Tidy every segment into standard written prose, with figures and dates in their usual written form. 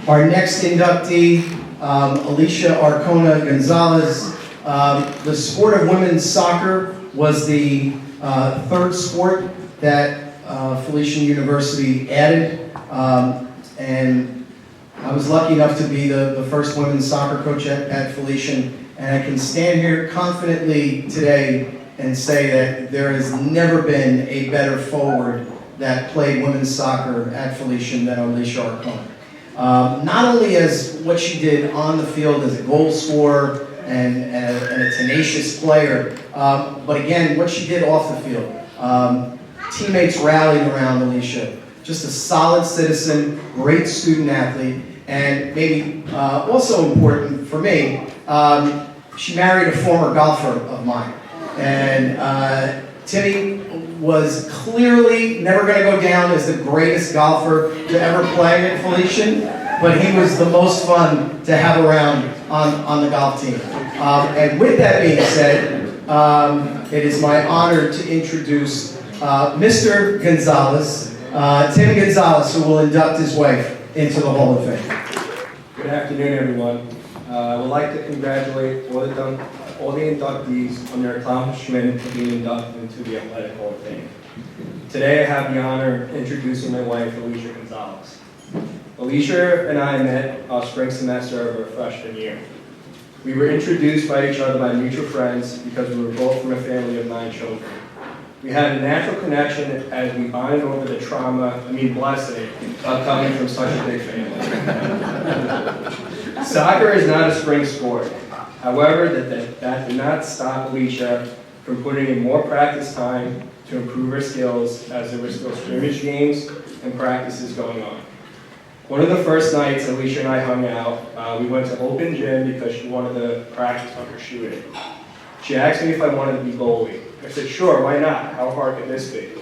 Our next inductee, Alysia Arcona Gonzalez. The sport of women's soccer was the third sport that Felician University added, and I was lucky enough to be the first women's soccer coach at Felician, and I can stand here confidently today and say that there has never been a better forward that played women's soccer at Felician than Alysia Arcona. Not only as what she did on the field as a goal scorer and a tenacious player, but again, what she did off the field. Teammates rallied around Alysia. Just a solid citizen, great student athlete, and maybe also important for me, she married a former golfer of mine. And Timmy was clearly never going to go down as the greatest golfer to ever play at Felician, but he was the most fun to have around on the golf team. And with that being said, it is my honor to introduce Mr. Gonzalez, Tim Gonzalez, who will induct his wife into the Hall of Fame. Good afternoon, everyone. I would like to congratulate all the inductees on their accomplishment of being inducted into the Athletic Hall of Fame. Today I have the honor of introducing my wife, Alysia Gonzalez. Alysia and I met our spring semester of our freshman year. We were introduced by each other by mutual friends because we were both from a family of 9 children. We had a natural connection as we bonded over the blessing of coming from such a big family. Soccer is not a spring sport. However, that did not stop Alysia from putting in more practice time to improve her skills as there were still scrimmage games and practices going on. One of the first nights Alysia and I hung out, we went to open gym because she wanted to practice on her shooting. She asked me if I wanted to be goalie. I said, sure, why not? How hard can this be?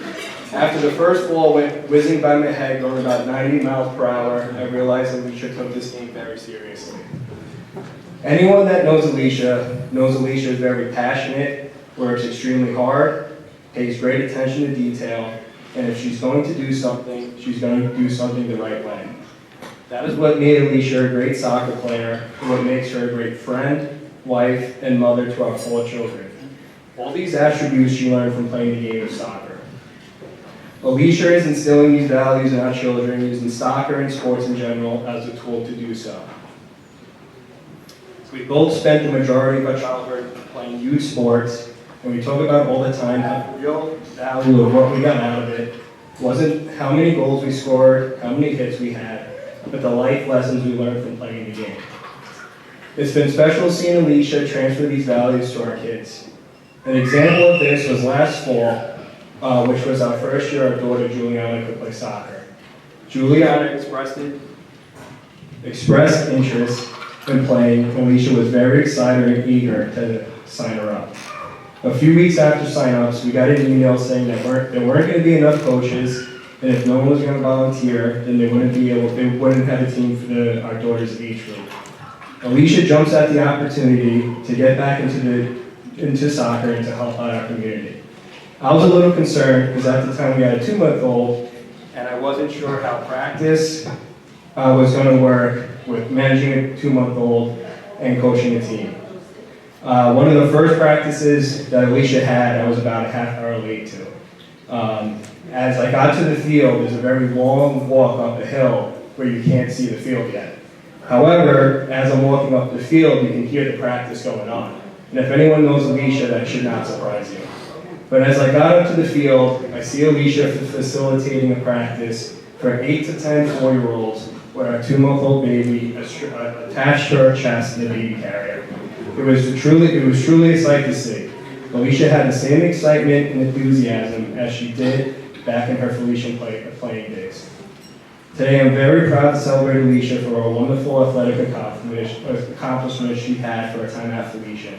After the first ball went whizzing by my head, going about 90 miles per hour, I realized that Alysia took this game very seriously. Anyone that knows Alysia is very passionate, works extremely hard, pays great attention to detail, and if she's going to do something, she's going to do something the right way. That is what made Alysia a great soccer player, and what makes her a great friend, wife, and mother to our 4 children. All these attributes she learned from playing the game of soccer. Alysia is instilling these values in our children, using soccer and sports in general as a tool to do so. We both spent the majority of our childhood playing youth sports, and we talk about all the time how the real value of what we got out of it wasn't how many goals we scored, how many hits we had, but the life lessons we learned from playing the game. It's been special seeing Alysia transfer these values to our kids. An example of this was last fall, which was our first year our daughter Juliana could play soccer. Juliana expressed interest in playing, and Alysia was very excited and eager to sign her up. A few weeks after sign-ups, we got an email saying that there weren't going to be enough coaches, and if no one was going to volunteer, then they wouldn't have a team for our daughter's age group. Alysia jumps at the opportunity to get back into soccer and to help out our community. I was a little concerned because at the time we had a 2-month-old, and I wasn't sure how practice was going to work with managing a 2-month-old and coaching a team. One of the first practices that Alysia had, I was about a half hour late to. As I got to the field, there's a very long walk up a hill where you can't see the field yet. However, as I'm walking up the field, you can hear the practice going on. And if anyone knows Alysia, that should not surprise you. But as I got up to the field, I see Alysia facilitating a practice for 8 to 10 4-year-olds with our 2-month-old baby attached to her chest in the baby carrier. It was truly a sight to see. Alysia had the same excitement and enthusiasm as she did back in her Felician playing days. Today I'm very proud to celebrate Alysia for her wonderful athletic accomplishments she had for her time at Felician.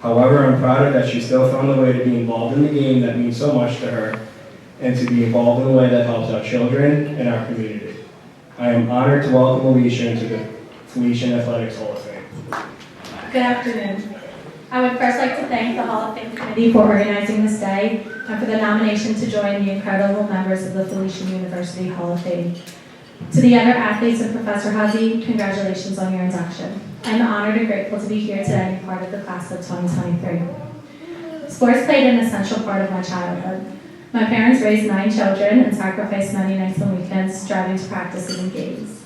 However, I'm proud that she still found a way to be involved in the game that means so much to her, and to be involved in a way that helps our children and our community. I am honored to welcome Alysia into the Felician Athletics Hall of Fame. Good afternoon. I would first like to thank the Hall of Fame Committee for organizing this day and for the nomination to join the incredible members of the Felician University Hall of Fame. To the other athletes and Professor Hazi, congratulations on your induction. I'm honored and grateful to be here today and part of the class of 2023. Sports played an essential part of my childhood. My parents raised 9 children and sacrificed many nights and weekends driving to practices and games.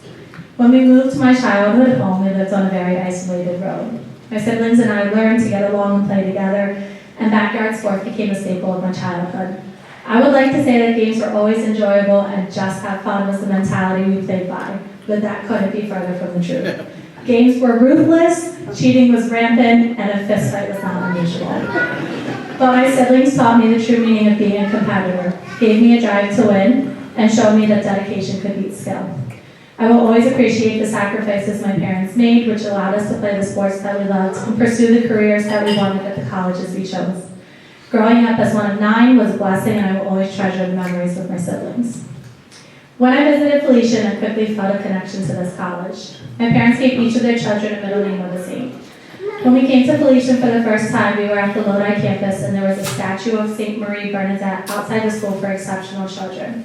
When we moved to my childhood home, we lived on a very isolated road. My siblings and I learned to get along and play together, and backyard sports became a staple of my childhood. I would like to say that games were always enjoyable and just have fun was the mentality we played by, but that couldn't be further from the truth. Games were ruthless, cheating was rampant, and a fist fight was not unusual. But my siblings taught me the true meaning of being a competitor, gave me a drive to win, and showed me that dedication could beat skill. I will always appreciate the sacrifices my parents made, which allowed us to play the sports that we loved and pursue the careers that we wanted at the colleges we chose. Growing up as one of 9 was a blessing, and I will always treasure the memories with my siblings. When I visited Felician, I quickly felt a connection to this college. My parents gave each of their children a middle name of the same. When we came to Felician for the first time, we were at the Lodi campus, and there was a statue of St. Marie Bernadette outside the school for exceptional children.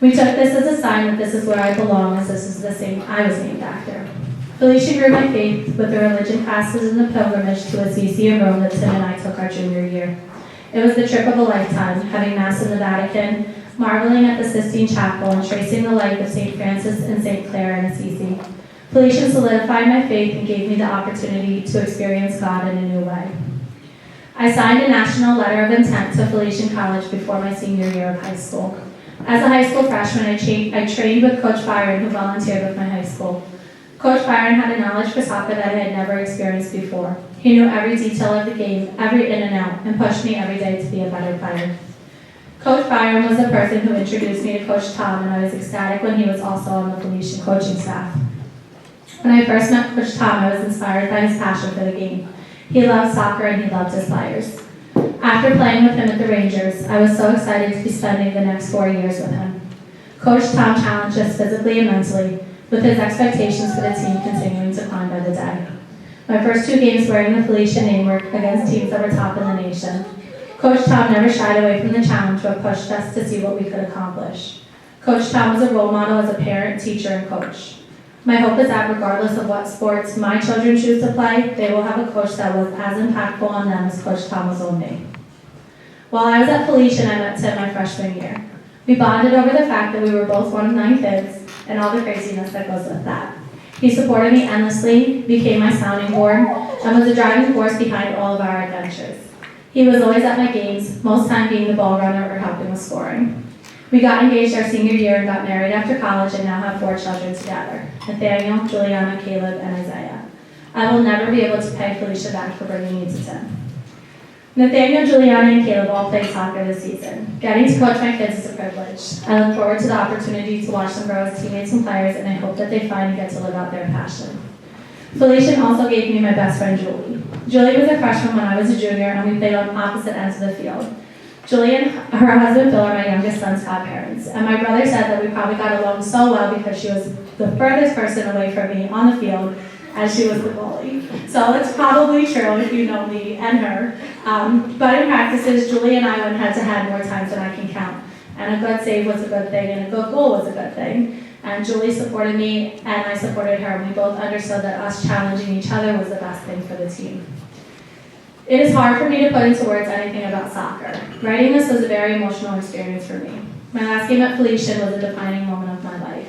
We took this as a sign that this is where I belong, as this is the same I was named after. Felician grew my faith with the religion classes and the pilgrimage to Assisi in Rome that Tim and I took our junior year. It was the trip of a lifetime, having Mass in the Vatican, marveling at the Sistine Chapel, and tracing the life of St. Francis and St. Clare in Assisi. Felician solidified my faith and gave me the opportunity to experience God in a new way. I signed a national letter of intent to Felician College before my senior year of high school. As a high school freshman, I trained with Coach Byron, who volunteered with my high school. Coach Byron had a knowledge for soccer that I had never experienced before. He knew every detail of the game, every in and out, and pushed me every day to be a better player. Coach Byron was the person who introduced me to Coach Tom, and I was ecstatic when he was also on the Felician coaching staff. When I first met Coach Tom, I was inspired by his passion for the game. He loved soccer and he loved his players. After playing with him at the Rangers, I was so excited to be spending the next 4 years with him. Coach Tom challenged us physically and mentally, with his expectations for the team continuing to climb by the day. My first 2 games wearing the Felician name were against teams that were top in the nation. Coach Tom never shied away from the challenge, but pushed us to see what we could accomplish. Coach Tom was a role model as a parent, teacher, and coach. My hope is that regardless of what sports my children choose to play, they will have a coach that was as impactful on them as Coach Tom was on me. While I was at Felician, I met Tim my freshman year. We bonded over the fact that we were both one of 9 kids and all the craziness that goes with that. He supported me endlessly, became my sounding board, and was the driving force behind all of our adventures. He was always at my games, most time being the ball runner or helping with scoring. We got engaged our senior year and got married after college and now have 4 children together, Nathaniel, Juliana, Caleb, and Isaiah. I will never be able to pay Felicia back for bringing me to Tim. Nathaniel, Juliana, and Caleb all played soccer this season. Getting to coach my kids is a privilege. I look forward to the opportunity to watch them grow as teammates and players, and I hope that they finally get to live out their passion. Felician also gave me my best friend, Julie. Julie was a freshman when I was a junior, and we played on opposite ends of the field. Julie and her husband Phil are my youngest son's godparents, and my brother said that we probably got along so well because she was the furthest person away from me on the field, as she was the goalie. So it's probably true if you know me and her. But in practices, Julie and I went head-to-head more times than I can count. And a good save was a good thing, and a good goal was a good thing. And Julie supported me, and I supported her, and we both understood that us challenging each other was the best thing for the team. It is hard for me to put into words anything about soccer. Writing this was a very emotional experience for me. My last game at Felician was a defining moment of my life.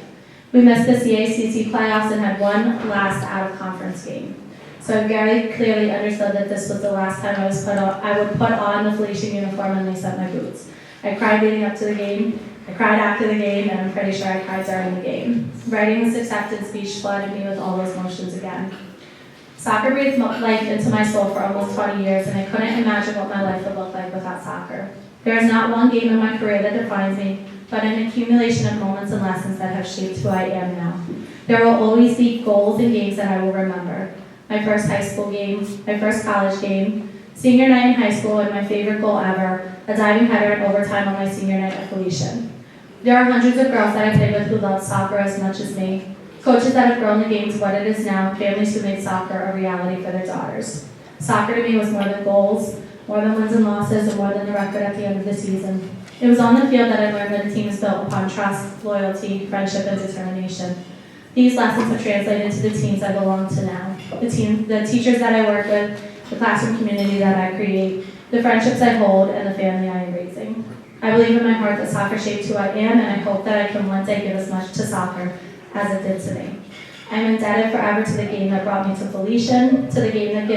We missed the CACC playoffs and had one last out-of-conference game. So I very clearly understood that this was the last time I would put on the Felician uniform and lace up my boots. I cried leading up to the game, I cried after the game, and I'm pretty sure I cried during the game. Writing this acceptance speech flooded me with all those emotions again. Soccer breathed life into my soul for almost 20 years, and I couldn't imagine what my life would look like without soccer. There is not one game in my career that defines me, but an accumulation of moments and lessons that have shaped who I am now. There will always be goals and games that I will remember. My first high school game, my first college game, senior night in high school, and my favorite goal ever, a diving header in overtime on my senior night at Felician. There are hundreds of girls that I played with who love soccer as much as me, coaches that have grown the game to what it is now, families who made soccer a reality for their daughters. Soccer to me was more than goals, more than wins and losses, and more than the record at the end of the season. It was on the field that I learned that a team is built upon trust, loyalty, friendship, and determination. These lessons have translated to the teams I belong to now, the teachers that I work with, the classroom community that I create, the friendships I hold, and the family I am raising. I believe in my heart that soccer shaped who I am, and I hope that I can one day give as much to soccer as it did to me. I am indebted forever to the game that brought me to Felician, to the game that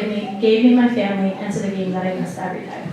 gave me my family, and to the game that I missed every day.